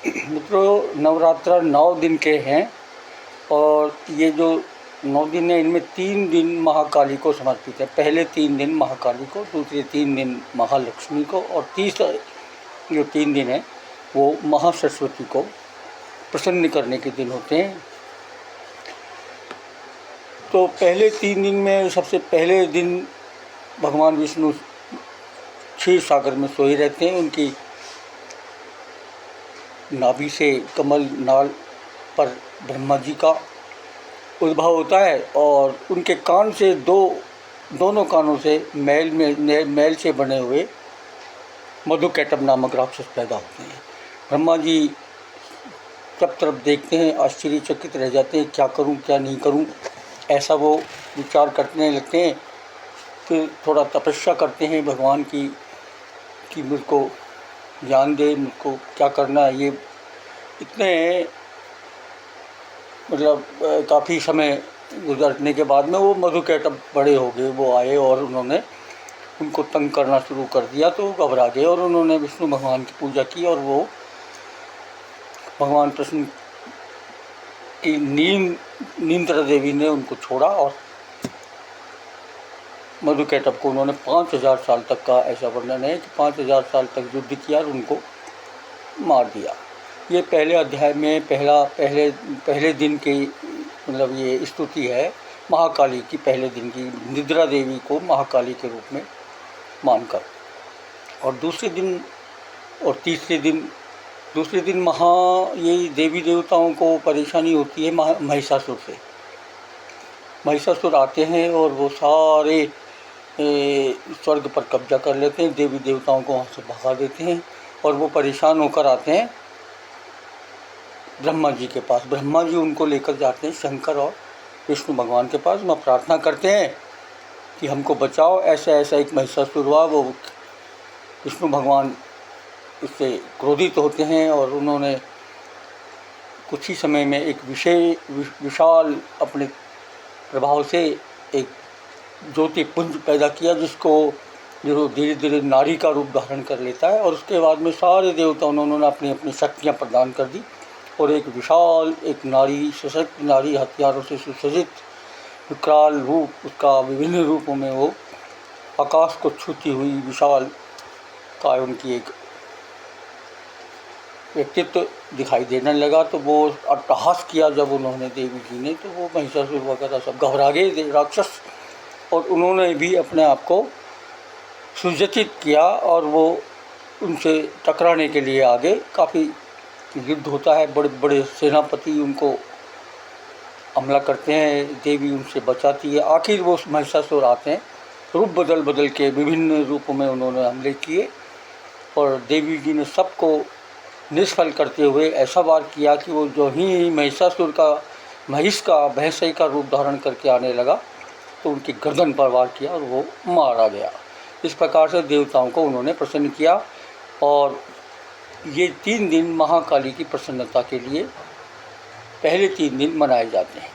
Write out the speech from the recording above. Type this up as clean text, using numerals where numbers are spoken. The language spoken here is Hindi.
मित्रों, नवरात्र 9 दिन के हैं और ये जो 9 दिन हैं इनमें 3 दिन महाकाली को समर्पित है। पहले 3 दिन महाकाली को, दूसरे 3 दिन महालक्ष्मी को और तीसरा जो 3 दिन है वो महासरस्वती को प्रसन्न करने के दिन होते हैं। तो पहले 3 दिन में सबसे पहले दिन भगवान विष्णु क्षीर सागर में सोए रहते हैं। उनकी नाभि से कमल नाल पर ब्रह्मा जी का उद्भव होता है और उनके कान से दोनों कानों से मैल से बने हुए मधुकैटभ नामक राक्षस पैदा होते हैं। ब्रह्मा जी सब तरफ देखते हैं, आश्चर्यचकित रह जाते हैं, क्या करूं क्या नहीं करूं, ऐसा वो विचार करने लगते हैं। फिर थोड़ा तपस्या करते हैं भगवान की कि मुझको ज्ञान दे, मुझको क्या करना है। ये इतने मतलब काफ़ी समय गुजरने के बाद में वो मधुकैटभ बड़े हो गए। वो आए और उन्होंने उनको तंग करना शुरू कर दिया तो घबरा गए और उन्होंने विष्णु भगवान की पूजा की और वो भगवान कृष्ण की नींद्रा देवी ने उनको छोड़ा और मधुकैटभ को उन्होंने 5000 साल तक का, ऐसा वर्णन है कि 5000 साल तक युद्ध किया और उनको मार दिया। ये पहले अध्याय में पहले दिन की मतलब ये स्तुति है महाकाली की। पहले दिन की निद्रा देवी को महाकाली के रूप में मानकर, और दूसरे दिन और तीसरे दिन, दूसरे दिन ये देवी देवताओं को परेशानी होती है महिषासुर से। महिषासुर आते हैं और वो सारे स्वर्ग पर कब्जा कर लेते हैं, देवी देवताओं को वहाँ से भगा देते हैं और वो परेशान होकर आते हैं ब्रह्मा जी के पास। ब्रह्मा जी उनको लेकर जाते हैं शंकर और विष्णु भगवान के पास। वहाँ प्रार्थना करते हैं कि हमको बचाओ, ऐसा ऐसा एक महिषासुर हुआ। वो विष्णु भगवान इससे क्रोधित होते हैं और उन्होंने कुछ ही समय में एक विशाल अपने प्रभाव से एक ज्योति पुंज पैदा किया, जो धीरे धीरे नारी का रूप धारण कर लेता है। और उसके बाद में सारे देवताओं ने उन्होंने अपनी अपनी शक्तियाँ प्रदान कर दी और एक विशाल एक नारी, सशक्त नारी, हथियारों से सुसज्जित विकराल रूप, उसका विभिन्न रूपों में वो आकाश को छूती हुई विशाल काय उनकी एक व्यक्तित्व दिखाई देने लगा। तो वो अट्टहास किया जब उन्होंने देवी जी ने, तो वो महिषासुर वगैरह सब घबरा गए राक्षस, और उन्होंने भी अपने आप को सुसज्जित किया और वो उनसे टकराने के लिए आगे। काफ़ी युद्ध होता है, बड़े बड़े सेनापति उनको हमला करते हैं, देवी उनसे बचाती है। आखिर वो महिषासुर आते हैं, रूप बदल के विभिन्न रूपों में उन्होंने हमले किए और देवी जी ने सबको निष्फल करते हुए ऐसा वार किया कि वो जो ही महिषासुर का भैंसे का रूप धारण करके आने लगा तो उनकी गर्दन पर वार किया और वो मारा गया। इस प्रकार से देवताओं को उन्होंने प्रसन्न किया और ये 3 दिन महाकाली की प्रसन्नता के लिए पहले 3 दिन मनाए जाते हैं।